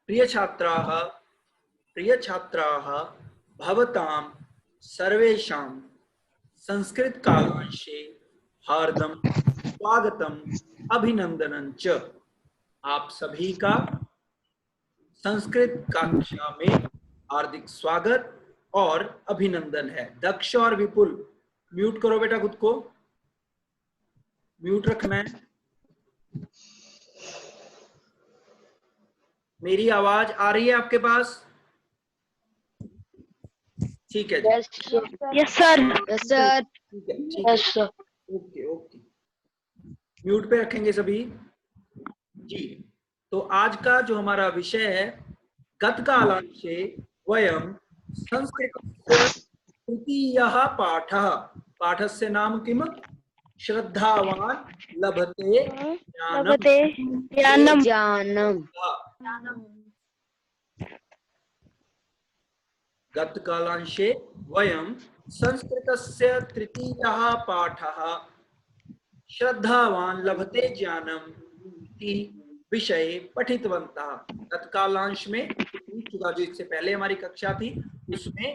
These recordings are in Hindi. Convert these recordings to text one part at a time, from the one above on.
प्रिय छात्राः भवतां सर्वेषां संस्कृत कालांशे हार्दं स्वागतम् अभिनंदनं च। आप सभी का संस्कृत कक्षा में हार्दिक स्वागत और अभिनंदन है। दक्ष और विपुल म्यूट करो बेटा, खुद को म्यूट रखना है। मेरी आवाज आ रही है आपके पास? ठीक है। Yes sir. Yes sir. ठीक है। ओके ओके, म्यूट पे रखेंगे सभी जी। तो आज का जो हमारा विषय है, गतकालांशे वयं संस्कृतस्य तृतीयः पाठः। पाठस्य नाम किम? श्रद्धावान लभते ज्ञानम। गतकालांशे वयं संस्कृतस्य तृतीयः पाठः श्रद्धावान लभते ज्ञानम इति विषये पठितवन्तः। तत्कालांश में जो इससे पहले हमारी कक्षा थी, उसमें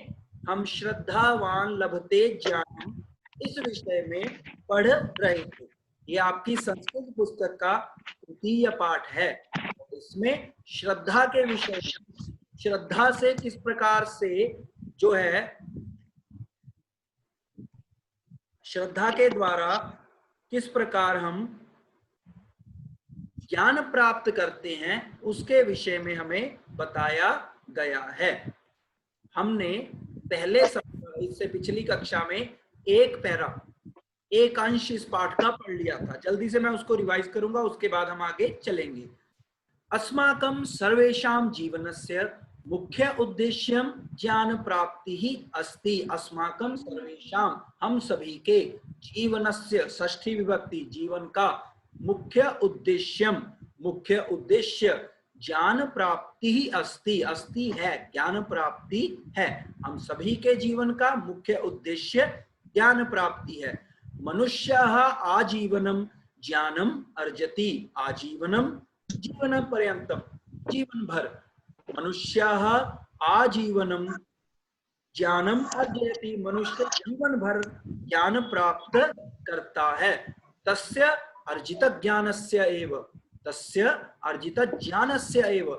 हम श्रद्धावान लभते ज्ञानम इस विषय में पढ़ रहे थे। ये आपकी संस्कृत पुस्तक का तृतीय पाठ है। इसमें श्रद्धा के विषय, श्रद्धा से किस प्रकार से जो है, श्रद्धा के द्वारा किस प्रकार हम ज्ञान प्राप्त करते हैं, उसके विषय में हमें बताया गया है। हमने पहले इससे पिछली कक्षा में एक अंश इस पाठ का पढ़ लिया था। जल्दी से मैं उसको रिवाइज करूंगा, उसके बाद हम आगे चलेंगे। अस्माकं सर्वेषां जीवनस्य मुख्य उद्देश्यं ज्ञान प्राप्ति ही अस्ति। अस्माकं सर्वेषां, हम सभी के, जीवनस्य षष्ठी विभक्ति, जीवन का, मुख्य उद्देश्यम, मुख्य उद्देश्य, ज्ञान प्राप्ति ही अस्ति, अस्ति है, ज्ञान प्राप्ति है। हम सभी के जीवन का मुख्य उद्देश्य ज्ञान प्राप्ति है। मनुष्यः आजीवनम ज्ञानम अर्जति। आजीवनम जीवन पर्यंतम, जीवन भर। मनुष्यः आजीवनम ज्ञानम अर्जयति। मनुष्य जीवन भर ज्ञान प्राप्त करता है। तस्य अर्जित ज्ञानस्य एव, तस्य अर्जित ज्ञानस्य एव,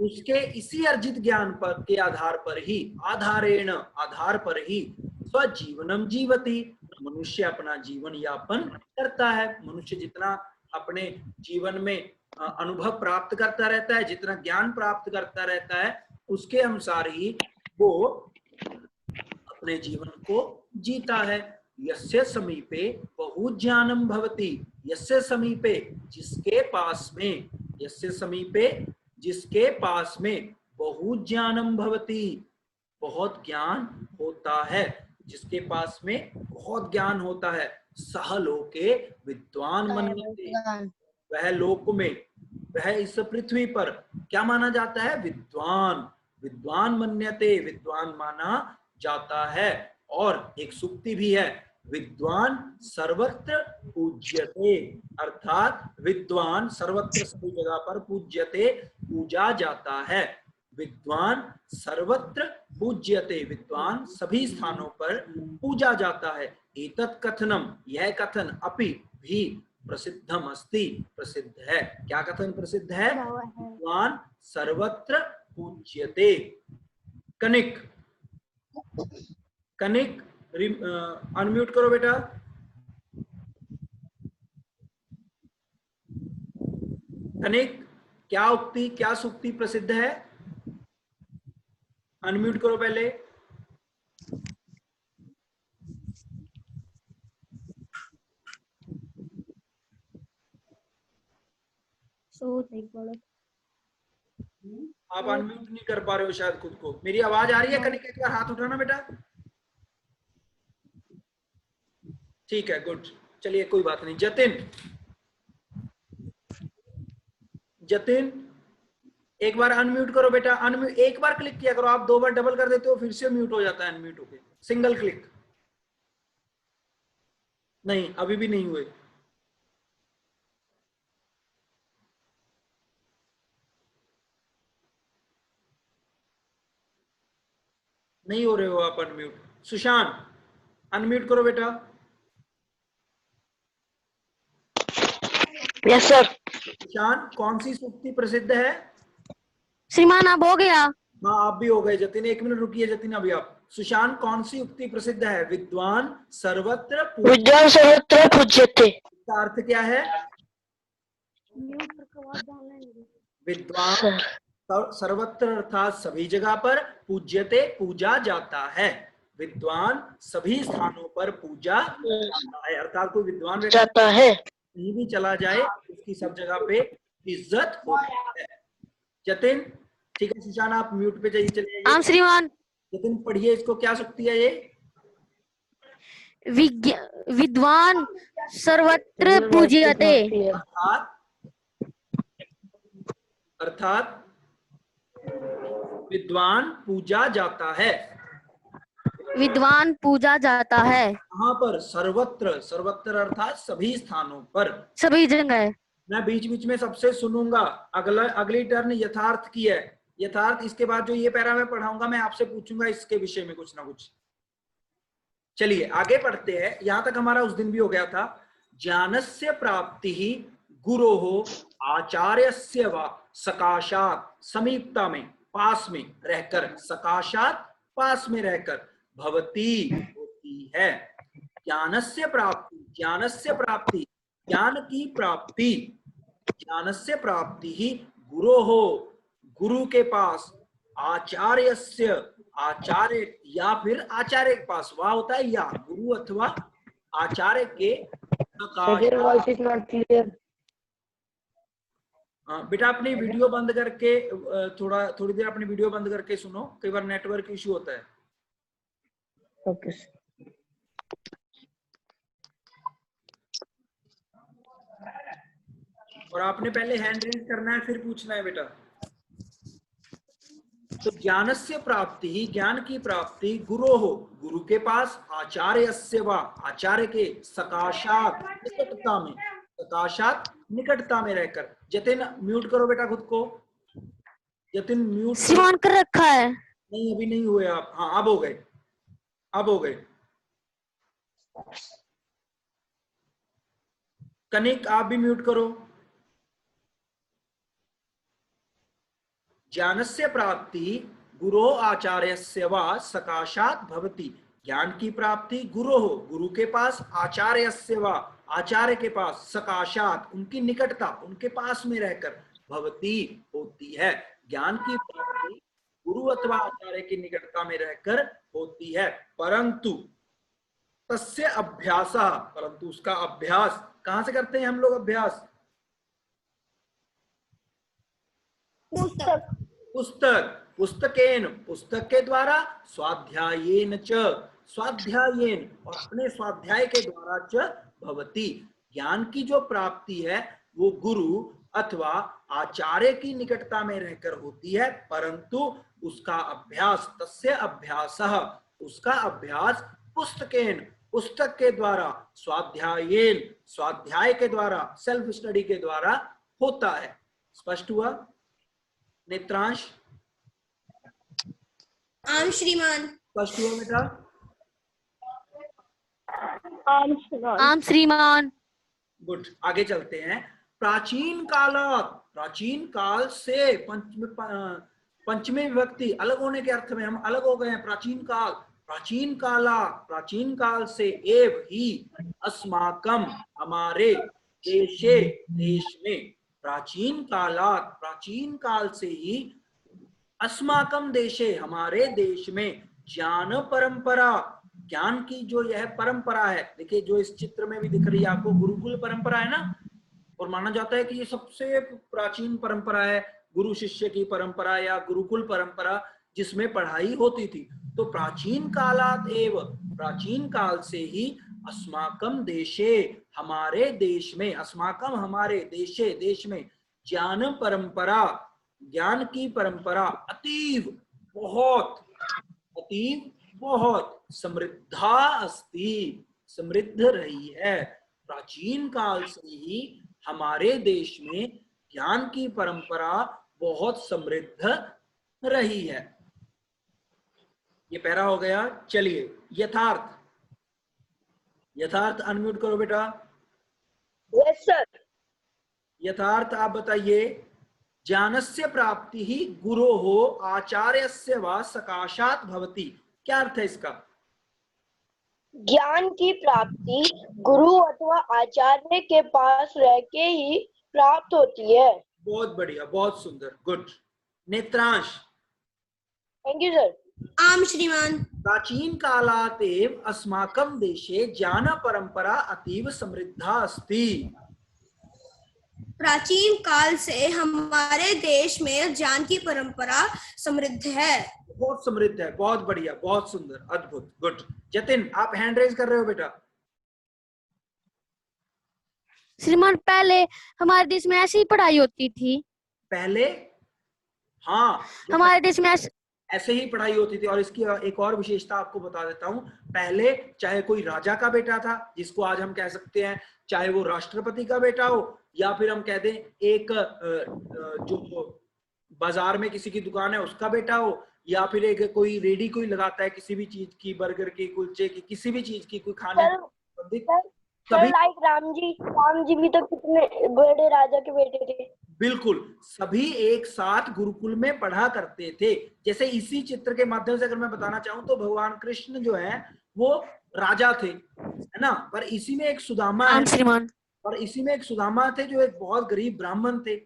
उसके इसी अर्जित ज्ञान पर के आधार पर ही, आधारेण, आधार पर ही, स्वजीवनम जीवति, मनुष्य अपना जीवन यापन करता है। मनुष्य जितना अपने जीवन में अनुभव प्राप्त करता रहता है, जितना ज्ञान प्राप्त करता रहता है, उसके अनुसार ही वो अपने जीवन को जीता है। यस्य समीपे बहु ज्ञानम भवति। यस्य समीपे, जिसके पास में, यस्य समीपे, जिसके पास में, बहु ज्ञानम भवति, बहुत ज्ञान होता है, जिसके पास में बहुत ज्ञान होता है, सह लोके विद्वान मन्यते, वह लोक में, वह इस पृथ्वी पर क्या माना जाता है? विद्वान। विद्वान मन्यते, विद्वान माना जाता है। और एक सूक्ति भी है, विद्वान सर्वत्र पूज्यते, अर्थात विद्वान सर्वत्र, सभी जगह पर, पूज्यते, पूजा जाता है। विद्वान सर्वत्र पूज्यते, विद्वान सभी स्थानों पर पूजा जाता है। एतत् कथनम, यह कथन, अपि भी, प्रसिद्धम अस्ति, प्रसिद्ध है। क्या कथन प्रसिद्ध है? विद्वान सर्वत्र पूज्यते। कनिक, कनिक अनम्यूट करो बेटा। कनिक, क्या उक्ति, क्या सूक्ति प्रसिद्ध है? अनम्यूट करो पहले। आप अनम्यूट नहीं कर पा रहे हो शायद खुद को। मेरी आवाज आ रही है? कनिक एक बार हाथ उठाना बेटा। ठीक है, गुड, चलिए कोई बात नहीं। जतिन, जतिन एक बार अनम्यूट करो बेटा। अनम्यूट एक बार क्लिक किया करो, आप दो बार डबल कर देते हो, फिर से म्यूट हो जाता है अनम्यूट होके। सिंगल क्लिक नहीं, अभी भी नहीं हुए। नहीं हो रहे हो आप अनम्यूट। सुशांत अनम्यूट करो बेटा। Yes sir. सुशांत कौन सी सूक्ति प्रसिद्ध है? श्रीमान अब हो गया। हाँ आप भी हो गए। जतिन 1 मिनट रुकिए। जतिन अभी आप। सुशांत कौन सी उक्ति प्रसिद्ध है? विद्वान सर्वत्र पूज्य। विद्वान सर्वत्र पूज्यते। इसका अर्थ क्या है? विद्वान सर सर्वत्र अर्थात सभी जगह पर, पूज्यते पूजा जाता है। विद्वान सभी स्थानों पर पूजा जाता है, अर्थात कोई विद्वान व्यक्ति जाता है। कहीं भी चला जाए उसकी सब जगह पे इज्जत होती है। जतिन ठीक है। सुशांत आप म्यूट पे जाइए, चले जाइए। आम श्रीमान। जतिन पढ़िए इसको, क्या सूक्ति है ये? विद्वान सर्वत्र पूज्यते। अर्थात विद्वान पूजा जाता है। विद्वान पूजा जाता है। कहाँ पर? सर्वत्र। सर्वत्र अर्थात सभी स्थानों पर, सभी जगह। मैं बीच बीच में सबसे सुनूंगा। अगली टर्न यथार्थ की है। यथार्थ इसके बाद जो ये पैरा मैं पढ़ाऊंगा मैं आपसे पूछूंगा इसके विषय में कुछ ना कुछ। चलिए आगे पढ़ते हैं। यहां तक हमारा उस दिन भी हो गया था। ज्ञानस्य प्राप्ति ही गुरोः आचार्यस्य वा सकाशात, समीपता में पास में रहकर, सकाशात पास में रहकर, भवती होती है। ज्ञानस्य प्राप्ति, ज्ञानस्य प्राप्ति, ज्ञान की प्राप्ति, ज्ञानस्य प्राप्ति ही गुरोः, गुरु के पास, आचार्यस्य, आचार्य या फिर आचार्य के पास, वह होता है या गुरु अथवा आचार्य के। बेटा अपनी वीडियो बंद करके थोड़ी देर अपनी वीडियो बंद करके सुनो, कई बार नेटवर्क इश्यू होता है। ओके। और आपने पहले हैंड रेज करना है फिर पूछना है बेटा। तो ज्ञानस्य प्राप्ति ही, ज्ञान की प्राप्ति, गुरोः, गुरु के पास, आचार्यस्य वा, आचार्य के, सकाशात निकटता में, सकाशात निकटता में रहकर। जतिन म्यूट करो बेटा खुद को। जतिन म्यूट श्रीमान कर रखा है। नहीं अभी नहीं हुए आप। हाँ अब हो गए, अब हो गए। कनिक आप भी म्यूट करो। ज्ञानस्य प्राप्ति गुरोः आचार्यस्य वा सकाशात भवति। ज्ञान की प्राप्ति गुरोः, गुरु के पास, आचार्यस्य वा, आचार्य के पास, सकाशात उनकी निकटता, उनके पास में रहकर, भवति होती है। ज्ञान की प्राप्ति गुरु अथवा आचार्य की निकटता में रहकर होती है। परंतु तस्य अभ्यासः, परंतु उसका अभ्यास कहां से करते हैं हम लोग? अभ्यास पुस्तक, पुस्तक, पुस्तकेन, पुस्तक के द्वारा, स्वाध्यायेन च, स्वाध्यायेन और अपने स्वाध्याय के द्वारा च भवति। ज्ञान की जो प्राप्ति है वो गुरु अथवा आचार्य की निकटता में रहकर होती है, परंतु उसका अभ्यास, तस्य अभ्यासः, उसका अभ्यास, पुस्तकेन, पुस्तक के द्वारा, स्वाध्यायेन, स्वाध्याय के द्वारा, सेल्फ स्टडी के द्वारा होता है। स्पष्ट हुआ? नेत्रांश? आम श्रीमान। स्पष्ट हुआ बेटा? आम श्रीमान। गुड। आगे चलते हैं। प्राचीन कालात, प्राचीन काल से, पंचमी विभक्ति अलग होने के अर्थ में हम अलग हो गए हैं। प्राचीन काल, प्राचीन काला, प्राचीन काल से, एव ही, अस्माकम हमारे, देशे देश में, प्राचीन कालात प्राचीन काल से ही, अस्माकम देशे हमारे देश में, ज्ञान परंपरा, ज्ञान की जो यह परंपरा है, देखिए जो इस चित्र में भी दिख रही है आपको, गुरुकुल परंपरा है ना, और माना जाता है कि ये सबसे प्राचीन परंपरा है, गुरु शिष्य की परंपरा या गुरुकुल परंपरा जिसमें पढ़ाई होती थी। तो प्राचीन कालात एव, प्राचीन काल से ही, अस्माकम देशे हमारे देश में, अस्माकम हमारे, देशे देश में, ज्ञान परंपरा, ज्ञान की परंपरा, अतीव बहुत, अतीव बहुत, समृद्धा अस्ति, समृद्ध रही है। प्राचीन काल से ही हमारे देश में ज्ञान की परंपरा बहुत समृद्ध रही है। ये पैरा हो गया। चलिए यथार्थ, यथार्थ अनम्यूट करो बेटा। Yes sir. यथार्थ आप बताइए। ज्ञानस्य प्राप्ति ही गुरोः आचार्यस्य वा सकाशात् भवति, क्या अर्थ है इसका? ज्ञान की प्राप्ति गुरु अथवा आचार्य के पास रह के ही प्राप्त होती है। बहुत बढ़िया, बहुत सुंदर, good. Netransh. Thank you sir. आम श्रीमान। प्राचीन कालात् एव अस्माकं देशे ज्ञान परंपरा अतीव समृद्धा अस्ति। प्राचीन काल से हमारे देश में ज्ञान की परंपरा समृद्ध है। बहुत समृद्ध है, बहुत बढ़िया, बहुत सुंदर, अद्भुत, गुड। जतिन आप हैंड रेज कर रहे हो बेटा। श्रीमान पहले हमारे देश में ऐसी ही पढ़ाई होती थी। पहले हाँ, हमारे देश में ऐसे ही पढ़ाई होती थी। और इसकी एक और विशेषता आपको बता देता हूँ। पहले चाहे कोई राजा का बेटा था, जिसको आज हम कह सकते हैं, चाहे वो राष्ट्रपति का बेटा हो, या फिर हम कह दें एक जो बाजार में किसी की दुकान है उसका बेटा हो, या फिर एक कोई रेडी कोई लगाता है किसी भी चीज की, बर्गर की, कुलचे की, किसी भी चीज की, कोई खाने संबंधित, सर लाइक राम जी भी तो कितने बड़े राजा के बेटे थे। बिल्कुल, सभी एक साथ गुरुकुल में पढ़ा करते थे। जैसे इसी चित्र के माध्यम से अगर मैं बताना चाहूँ तो भगवान कृष्ण जो है वो राजा थे, है ना, पर इसी में एक सुदामा है, और इसी में एक सुदामा थे जो एक बहुत गरीब ब्राह्मण थे।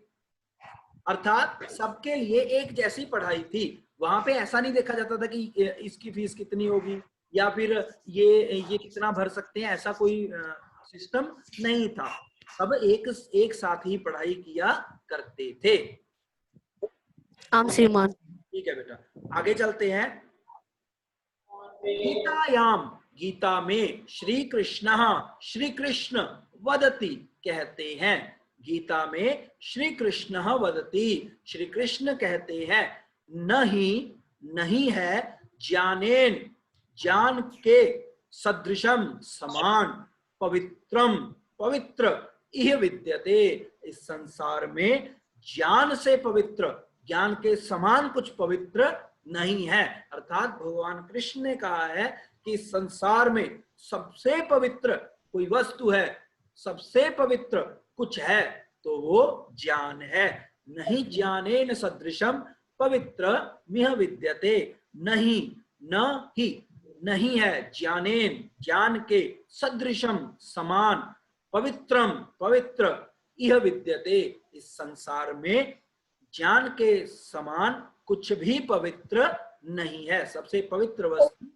अर्थात सबके लिए एक जैसी पढ़ाई थी। वहां पे ऐसा नहीं देखा जाता था कि इसकी फीस कितनी होगी या फिर ये कितना भर सकते हैं, ऐसा कोई सिस्टम नहीं था। सब एक साथ ही पढ़ाई किया करते थे। श्रीमान। ठीक है बेटा, आगे चलते हैं। गीतायाम, गीता में श्री कृष्ण वदति कहते हैं। गीता में श्री कृष्ण वदति, श्री कृष्ण कहते हैं, नहीं है ज्ञानेन, ज्ञान के सदृशम समान पवित्र इह विद्यते। इस संसार में ज्ञान से पवित्र, ज्ञान के समान कुछ पवित्र नहीं है। अर्थात भगवान कृष्ण ने कहा है कि संसार में सबसे पवित्र कोई वस्तु है, सबसे पवित्र कुछ है तो वो ज्ञान है। नहीं ज्ञानेन सदृशम पवित्र मिह विद्यते। नहीं है ज्ञानेन, ज्ञान के सदृशम समान पवित्र इह विद्यते। इस संसार में ज्ञान के समान कुछ भी पवित्र नहीं है। सबसे पवित्र वस्तु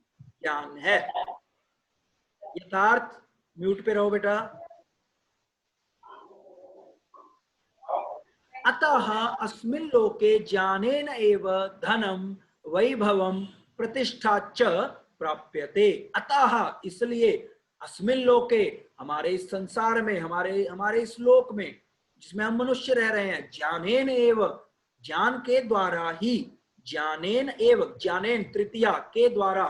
ज्ञान है। यथार्थ म्यूट पे रहो बेटा। अतः अस्मिन् लोके ज्ञानेन एव धनम वैभवम प्रतिष्ठा च प्राप्यते। अतः इसलिए, अस्मिन् लोके हमारे इस संसार में, हमारे इस लोक में जिसमें हम मनुष्य रह रहे हैं, ज्ञानेन एव, ज्ञान के द्वारा ही, ज्ञानेन एव, ज्ञानेन तृतीया के द्वारा,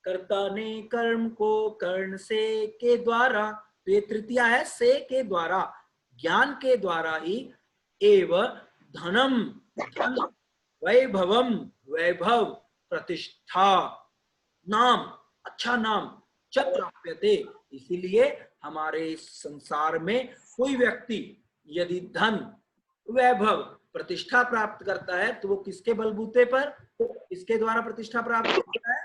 कर्ता ने कर्म को कर्ण से के द्वारा, तो ये तृतीया है से के द्वारा, ज्ञान के द्वारा ही, एव धनम, धन, वैभवम, वैभव, प्रतिष्ठा, नाम, अच्छा नाम, च प्राप्यते। इसीलिए हमारे इस संसार में कोई व्यक्ति यदि धन, वैभव, प्रतिष्ठा प्राप्त करता है तो वो किसके बलबूते पर, किसके द्वारा प्रतिष्ठा प्राप्त करता है?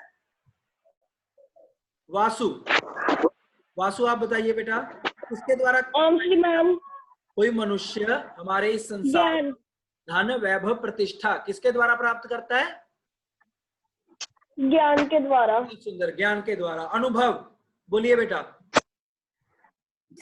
वासु आप बताइए बेटा, किसके द्वारा? कोई मनुष्य हमारे इस संसार धन, वैभव, प्रतिष्ठा किसके द्वारा प्राप्त करता है? ज्ञान के द्वारा। सुंदर, ज्ञान के द्वारा। अनुभव बोलिए बेटा।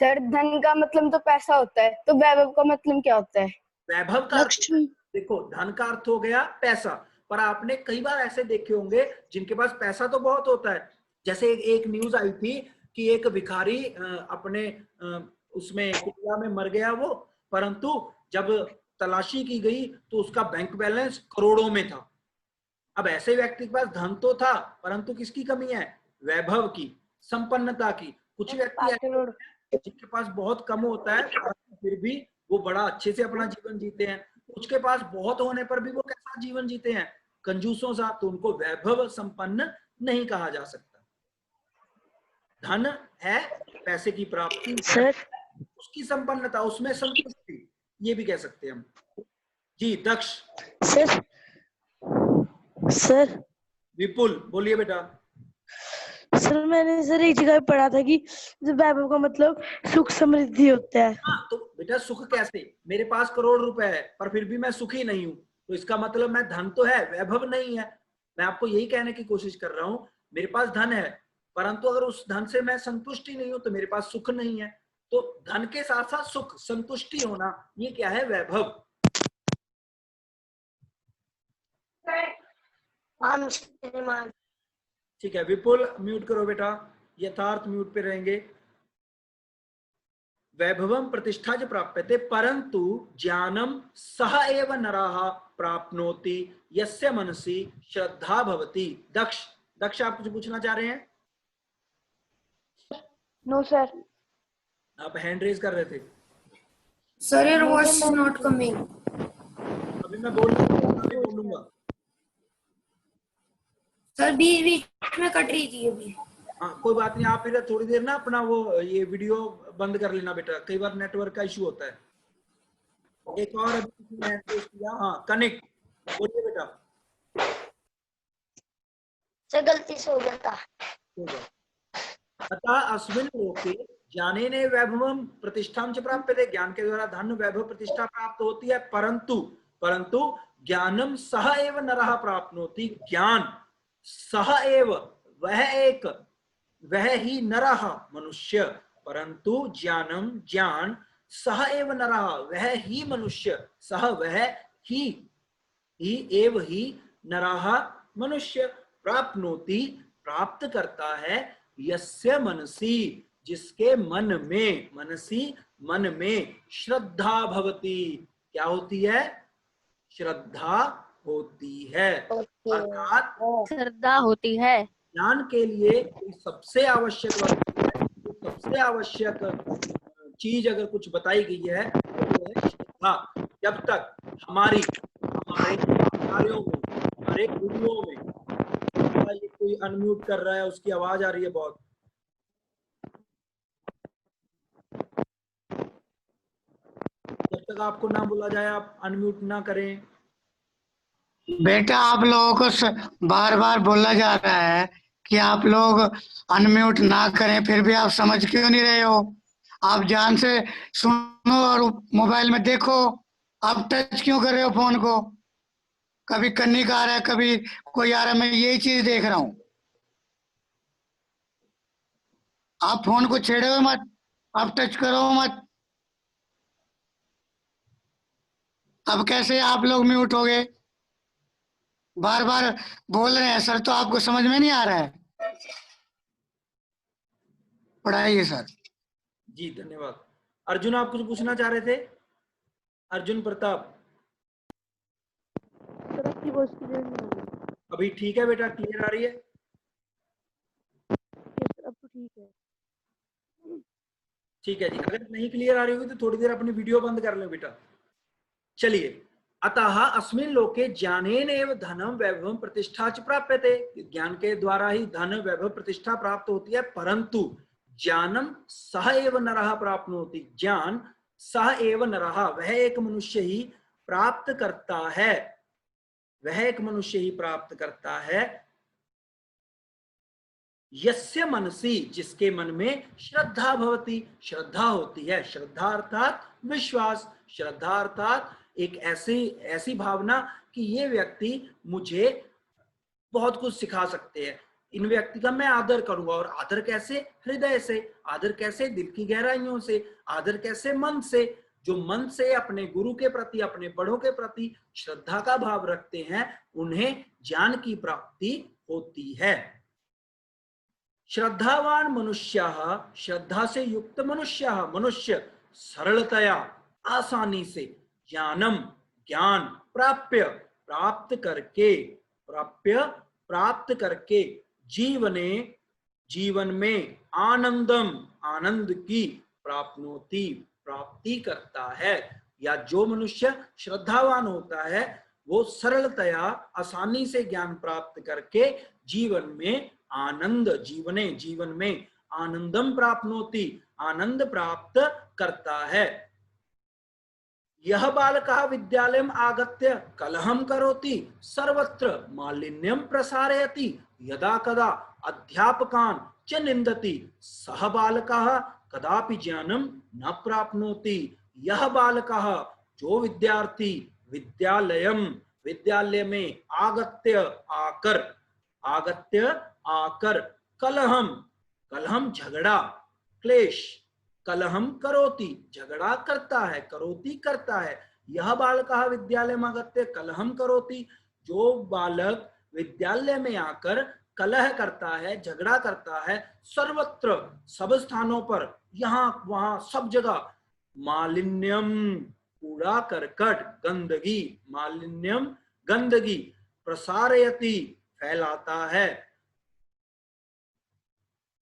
सर धन का मतलब तो पैसा होता है, तो वैभव का मतलब क्या होता है? वैभव का देखो, धन का अर्थ हो गया पैसा, पर आपने कई बार ऐसे देखे होंगे जिनके पास पैसा तो बहुत होता है। जैसे एक न्यूज आई थी कि एक भिखारी अपने उसमें कुटिया में मर गया वो, परंतु जब तलाशी की गई तो उसका बैंक बैलेंस करोड़ों में था। अब ऐसे व्यक्ति के पास धन तो था, परंतु किसकी कमी है? वैभव की, संपन्नता की। कुछ व्यक्ति ऐसे जिनके पास बहुत कम होता है फिर भी वो बड़ा अच्छे से अपना जीवन जीते हैं। कुछ के पास बहुत होने पर भी वो कैसा जीवन जीते हैं? कंजूसों सा, तो उनको वैभव संपन्न नहीं कहा जा सकता। धन है पैसे की प्राप्ति, सर उसकी संपन्नता, उसमें संतुष्टि, ये भी कह सकते हैं हम। जी दक्ष। सर सर विपुल बोलिए बेटा। सर मैंने सर एक जगह पढ़ा था कि वैभव का मतलब सुख समृद्धि होता है। हाँ, तो बेटा सुख कैसे, मेरे पास करोड़ रुपए है पर फिर भी मैं सुखी नहीं हूं, तो इसका मतलब मैं धन तो है, वैभव नहीं है। मैं आपको यही कहने की कोशिश कर रहा हूं, मेरे पास धन है परंतु अगर उस धन से मैं संतुष्टि नहीं हूं तो मेरे पास सुख नहीं है। तो धन के साथ साथ सुख, संतुष्टि होना, ये क्या है, वैभव। ठीक है विपुल, म्यूट करो बेटा, यथार्थ म्यूट पे रहेंगे। वैभवम प्रतिष्ठा च प्राप्यते परंतु ज्ञानम सह एव नरः प्राप्नोति यस्य मनसि श्रद्धा भवति। दक्ष, दक्ष आप कुछ पूछना चाह रहे हैं? No sir. आप हैंड रेज कर रहे थे। Sir your voice is not coming. अभी मैं बोलूंगा। सर बीच बीच में कट रही थी अभी। हाँ कोई बात नहीं, आप फिर थोड़ी देर ना अपना वो ये वीडियो बंद कर लेना बेटा, कई बार नेटवर्क का इशू होता है। एक और अभी किसी ने हैंड रेज किया, हाँ कनेक्ट, बोलिए बेटा। सर गलती से हो गया था। अतः अस्मिन् लोके ज्ञानेन वैभवं प्रतिष्ठां च प्राप्यते, ज्ञान के द्वारा धन वैभव प्रतिष्ठा प्राप्त होती है परंतु ज्ञानम सह एव नरः प्राप्नोति, ज्ञान सह एव वह ही नरः मनुष्य, परंतु ज्ञान सह एव नरः वह ही मनुष्य, सह वह ही एव ही नरः मनुष्य प्राप्नोति प्राप्त करता है, यस्य मनसि जिसके मन में, मनसी मन में श्रद्धा भवति, क्या होती है, श्रद्धा होती है। अर्थात श्रद्धा होती है। ज्ञान के लिए सबसे आवश्यक सबसे आवश्यक चीज अगर कुछ बताई गई है तो वो है श्रद्धा। जब तक हमारे कार्यों में, हमारे गुरुओं में, ये कोई अनम्यूट कर रहा है, उसकी आवाज आ रही है बहुत। जब तक आपको ना बोला जाए आप अनम्यूट ना करें। बेटा आप लोगों को बार बार बोला जा रहा है कि आप लोग अनम्यूट ना करें, फिर भी आप समझ क्यों नहीं रहे हो? आप ध्यान से सुनो और मोबाइल में देखो, आप टच क्यों कर रहे हो फोन को? कभी कन्नी का आ रहा है, कभी कोई आ रहा है, मैं यही चीज देख रहा हूं। आप फोन को छेड़ो मत, आप टच करो मत। अब कैसे आप लोग म्यूट हो गए? बार बार बोल रहे हैं सर, तो आपको समझ में नहीं आ रहा है? पढ़ाइए सर। जी धन्यवाद। अर्जुन आप कुछ पूछना चाह रहे थे? अर्जुन प्रताप। सर आपकी वॉइस क्लियर नहीं आ रही। अभी ठीक है बेटा, क्लियर आ रही है? अब तो ठीक है। ठीक है जी, अगर नहीं क्लियर आ रही होगी तो थोड़ी देर अपनी वीडियो बंद कर लें बेटा। चलिए, अतः अस्मिन् लोके ज्ञानेन एव धनम वैभवम प्रतिष्ठा च प्राप्यते, ज्ञान के द्वारा ही धन वैभव प्रतिष्ठा प्राप्त होती है परंतु ज्ञानम सह एव नरः प्राप्नोति, ज्ञान सह एव नरः वह एक मनुष्य ही प्राप्त करता है, वह एक मनुष्य ही प्राप्त करता है, यस्य मनसि जिसके मन में श्रद्धा भवति, श्रद्धा होती है। श्रद्धा अर्थात विश्वास, श्रद्धा अर्थात एक ऐसी भावना कि ये व्यक्ति मुझे बहुत कुछ सिखा सकते हैं, इन व्यक्ति का मैं आदर करूंगा। और आदर कैसे? हृदय से। आदर कैसे? दिल की गहराइयों से। आदर कैसे? मन से। जो मन से अपने गुरु के प्रति, अपने बड़ों के प्रति श्रद्धा का भाव रखते हैं, उन्हें ज्ञान की प्राप्ति होती है। श्रद्धावान मनुष्य, श्रद्धा से युक्त मनुष्य सरलतया, आसानी से ज्ञानम, ज्ञान प्राप्त करके जीवन में आनंदम, आनंद की प्राप्ति करता है। या जो मनुष्य श्रद्धावान होता है वो सरलतया आसानी से ज्ञान प्राप्त करके जीवन में जीवन में आनंदम प्राप्नोति, आनंद प्राप्त करता है। यह बालकः विद्यालयम् आगत्य कलहं करोति, सर्वत्र मालिन्यं प्रसारयति, यदा कदा अध्यापकान् च निंदति, सः बालकः कदापि ज्ञानं न प्राप्नोति। यह बालकः, जो विद्यार्थी विद्यालय में आगत्य आकर कलहम झगड़ा, क्लेश, कलहम करोति झगड़ा करता है, करोति करता है। यह बालकः विद्यालय में आगत्य कलहम करोति, जो बालक विद्यालय में आकर कलह करता है, झगड़ा करता है, सर्वत्र सब स्थानों पर, यहाँ वहां सब जगह, मालिन्यम कूड़ा करकट, गंदगी, मालिन्यम गंदगी, प्रसारयति फैलाता है,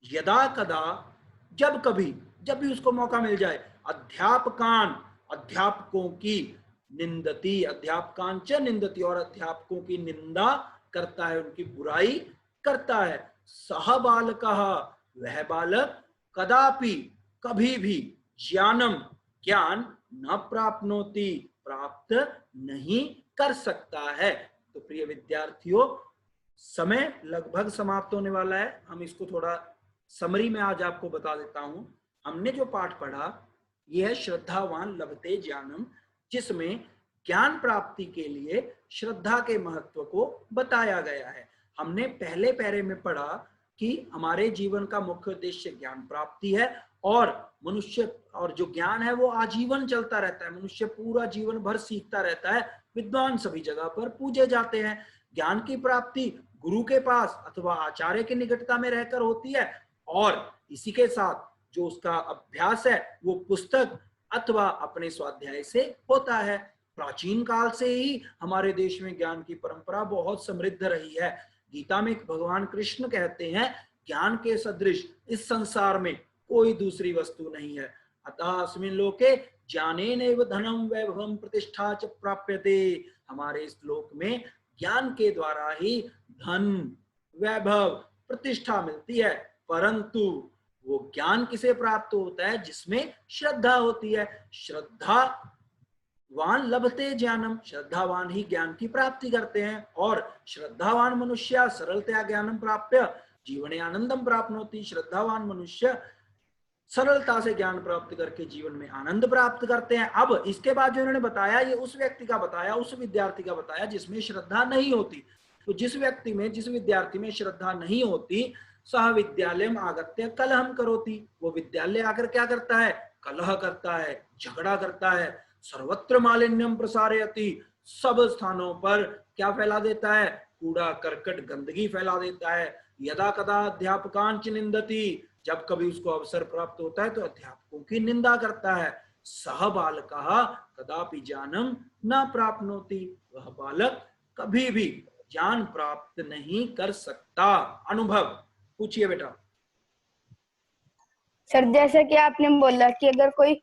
यदा कदा जब कभी, जब भी उसको मौका मिल जाए, अध्यापकों की निंदती, अध्यापकान च निंदती, और अध्यापकों की निंदा करता है, उनकी बुराई करता है। सह बालकः, वह बालक, कदापि कभी भी, ज्ञान न प्राप्नोति, प्राप्त नहीं कर सकता है। तो प्रिय विद्यार्थियों, समय लगभग समाप्त होने वाला है। हम इसको थोड़ा समरी में आज आपको बता देता हूं। हमने जो पाठ पढ़ा यह है श्रद्धावान लभते ज्ञानम, जिसमें ज्ञान प्राप्ति के लिए श्रद्धा के महत्व को बताया गया है। हमने पहले पैरे में पढ़ा कि हमारे जीवन का मुख्य उद्देश्य ज्ञान प्राप्ति है, और मनुष्य, और जो ज्ञान है वो आजीवन चलता रहता है, मनुष्य पूरा जीवन भर सीखता रहता है। विद्वान सभी जगह पर पूजे जाते हैं। ज्ञान की प्राप्ति गुरु के पास अथवा आचार्य की निकटता में रहकर होती है, और इसी के साथ जो उसका अभ्यास है वो पुस्तक अथवा अपने स्वाध्याय से होता है। प्राचीन काल से ही हमारे देश में ज्ञान की परंपरा बहुत समृद्ध रही है। गीता में भगवान कृष्ण कहते हैं, ज्ञान के सदृश इस संसार में कोई दूसरी वस्तु नहीं है। अतः अस्मिन् लोके ज्ञानेनैव धनम वैभवम प्रतिष्ठा च प्राप्यते। हमारे इस लोक में ज्ञान के द्वारा ही धन, वैभव, प्रतिष्ठा मिलती है, परंतु वो ज्ञान किसे प्राप्त होता है? जिसमें श्रद्धा होती है। श्रद्धावान लभते ज्ञानम, श्रद्धावान ही ज्ञान की प्राप्ति करते हैं, और श्रद्धावान मनुष्य सरलतया ज्ञानम प्राप्य जीवने आनंदम प्राप्नोति। श्रद्धावान मनुष्य सरलता से ज्ञान प्राप्त करके जीवन में आनंद प्राप्त करते हैं। अब इसके बाद जो इन्होंने बताया, ये उस व्यक्ति का बताया, उस विद्यार्थी का बताया जिसमें श्रद्धा नहीं होती। तो जिस विद्यार्थी में श्रद्धा नहीं होती, सह विद्यालय आगत्य कलहम करोति, वो विद्यालय आकर क्या करता है? कलह करता है, झगड़ा करता है। सर्वत्र मालिन्यम प्रसारयति, सब स्थानों पर क्या फैला देता है? कूड़ा करकट, गंदगी फैला देता है। यदा कदा अध्यापकांच निंदति, जब कभी उसको अवसर प्राप्त होता है तो अध्यापकों की निंदा करता है। सह बालकः कदापि ज्ञानम न प्राप्नोति, वह बालक कभी भी ज्ञान प्राप्त नहीं कर सकता। अनुभव पूछिए बेटा। सर, जैसा कि आपने बोला कि अगर कोई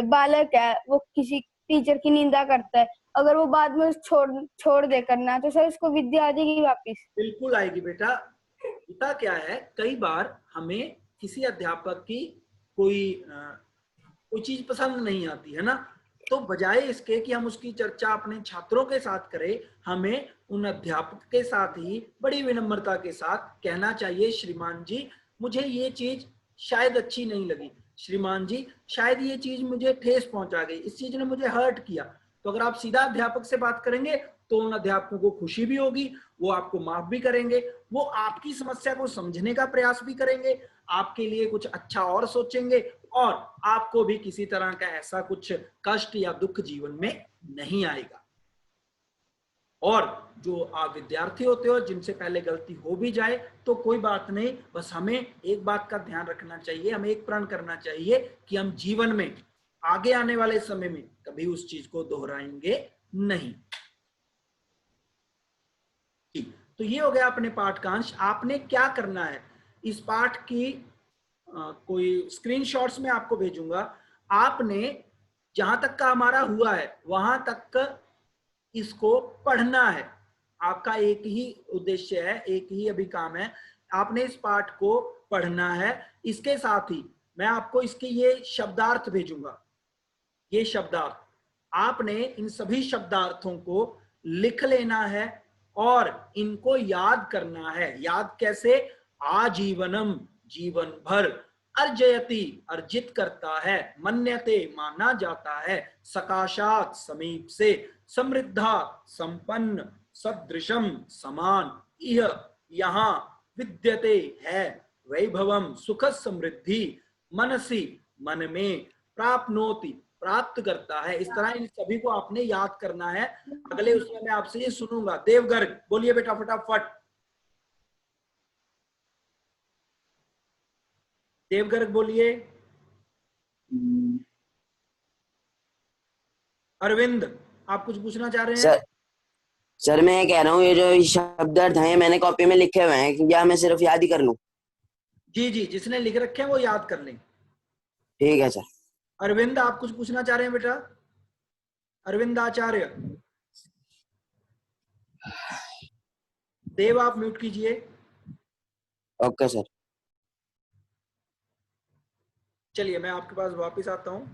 बालक है, वो किसी टीचर की निंदा करता है, अगर वो बाद में छोड़ दे करना, तो सर उसको विद्या आ जाएगी वापिस? बिल्कुल आएगी बेटा। होता क्या है, कई बार हमें किसी अध्यापक की कोई चीज पसंद नहीं आती है ना, तो बजाय इसके कि हम उसकी चर्चा अपने छात्रों के साथ करें, हमें उन अध्यापक के साथ ही बड़ी विनम्रता के साथ कहना चाहिए, श्रीमान जी मुझे ये चीज शायद अच्छी नहीं लगी, श्रीमान जी शायद ये चीज मुझे ठेस पहुंचा गई, इस चीज ने मुझे हर्ट किया। तो अगर आप सीधा अध्यापक से बात करेंगे तो उन अध्यापकों को खुशी भी होगी, वो आपको माफ भी करेंगे, वो आपकी समस्या को समझने का प्रयास भी करेंगे, आपके लिए कुछ अच्छा और सोचेंगे, और आपको भी किसी तरह का ऐसा कुछ कष्ट या दुख जीवन में नहीं आएगा। और जो आप विद्यार्थी होते हो, जिनसे पहले गलती हो भी जाए तो कोई बात नहीं, बस हमें एक बात का ध्यान रखना चाहिए, हमें एक प्रण करना चाहिए कि हम जीवन में आगे आने वाले समय में कभी उस चीज को दोहराएंगे नहीं। तो ये हो गया अपने पाठ का अंश। आपने क्या करना है, इस पाठ की कोई स्क्रीनशॉट्स में आपको भेजूंगा। आपने जहां तक का हमारा हुआ है वहां तक इसको पढ़ना है। आपका एक ही उद्देश्य है, एक ही अभी काम है, आपने इस पाठ को पढ़ना है। इसके साथ ही मैं आपको इसके ये शब्दार्थ भेजूंगा। ये शब्दार्थ आपने इन सभी शब्दार्थों को लिख लेना है और इनको याद करना है। याद कैसे? आजीवनम, जीवन भर, अर्जयति, अर्जित करता है, मन्यते, माना जाता है, सकाशात, समीप से, समृद्धा, संपन्न, सदृशम, समान, यह, यहाँ, विद्यते, है, वैभवम, सुख समृद्धि, मनसी, मन में, प्राप्नोति, प्राप्त करता है। इस तरह इन सभी को आपने याद करना है। अगले उसमें मैं आपसे ये सुनूंगा। देवगर्ग बोलिए बेटा फटाफट। देवगर्ग बोलिए। अरविंद आप कुछ पूछना चाह रहे हैं? सर मैं ये कह रहा हूँ, ये जो शब्दार्थ हैं मैंने कॉपी में लिखे हुए हैं, या मैं सिर्फ याद ही कर लूं? जी जी, जिसने लिख रखे हैं वो याद कर लें। ठीक है सर। अरविंद आप कुछ पूछना चाह रहे हैं बेटा? अरविंद आचार्य। देव आप म्यूट कीजिए। Okay sir. चलिए मैं आपके पास वापस आता हूं।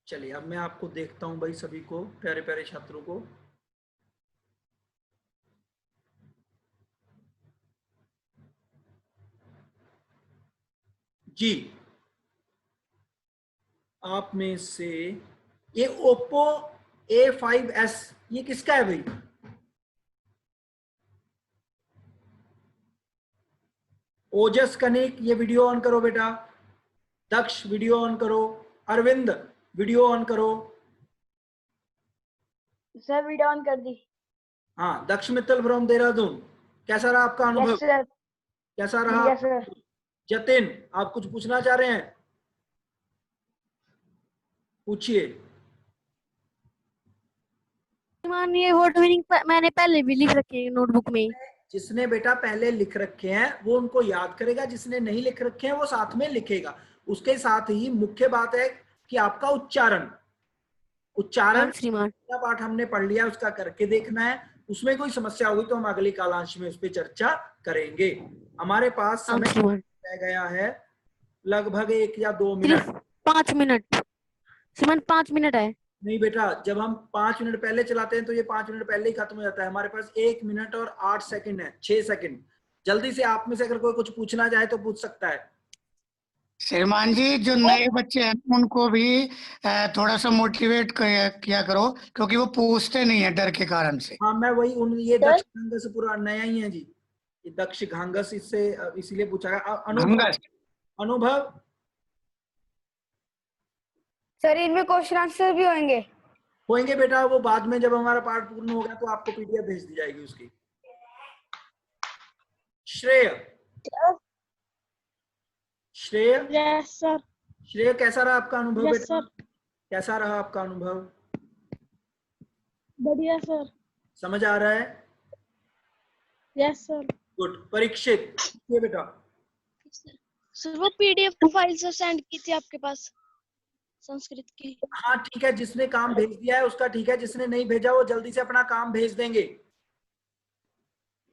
चलिए अब मैं आपको देखता हूं भाई, सभी को, प्यारे प्यारे छात्रों को। जी आप में से ये ओप्पो A5s ये किसका है भाई? ओजस कनिक, ये वीडियो ऑन करो बेटा। दक्ष वीडियो ऑन करो। अरविंद वीडियो ऑन करो। सर वीडियो ऑन कर दी। हाँ, दक्ष मित्तल फ्रॉम देहरादून, कैसा रहा आपका अनुभव? Yes sir. कैसा रहा? Yes sir. जतिन आप कुछ पूछना चाह रहे हैं? पूछिए। श्रीमान ये वर्ड मीनिंग मैंने पहले भी लिख रखे हैं नोटबुक में। जिसने बेटा पहले लिख रखे हैं वो उनको याद करेगा, जिसने नहीं लिख रखे हैं वो साथ में लिखेगा। उसके साथ ही मुख्य बात है कि आपका उच्चारण श्रीमान का पाठ हमने पढ़ लिया, उसका करके देखना है। उसमें कोई समस्या होगी तो हम अगली कालांश में उस पर चर्चा करेंगे। हमारे पास समय रह गया है लगभग 1 या 2 मिनट। 5 मिनट श्रीमान, 5 मिनट है। नहीं बेटा, जब हम 5 मिनट पहले चलाते हैं तो ये 5 मिनट पहले ही खत्म हो जाता है। हमारे पास 1 मिनट और 8 सेकंड है, 6 सेकंड। जल्दी से आप में से अगर कोई कुछ पूछना चाहे तो पूछ सकता है। श्रीमान जी, जो नए बच्चे हैं उनको भी थोड़ा सा मोटिवेट किया करो, क्योंकि वो पूछते नहीं है डर के कारण से। हाँ मैं वही ये दक्ष घांगस पूरा नया ही है जी, ये दक्ष घांगस, इससे इसीलिए पूछा गया। अनुभव सर इनमें क्वेश्चन आंसर भी होंगे बेटा, वो बाद में जब हमारा पाठ पूर्ण हो गया तो आपको पीडीएफ भेज दी जाएगी उसकी। श्रेय यस सर। श्रेय कैसा रहा आपका अनुभव यस बेटा? सर। कैसा रहा आपका अनुभव? बढ़िया सर। समझ आ रहा है? Yes sir. गुड। परीक्षित ये बेटा। सर वो पीडीएफ फाइल सर सेंड की थी आपके पास संस्कृत की। हाँ ठीक है, जिसने काम भेज दिया है उसका ठीक है, जिसने नहीं भेजा वो जल्दी से अपना काम भेज देंगे।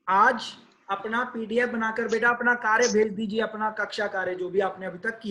आज अपना पीडीएफ बनाकर बेटा अपना कार्य भेज दीजिए, अपना कक्षा कार्य जो भी आपने अभी तक किया।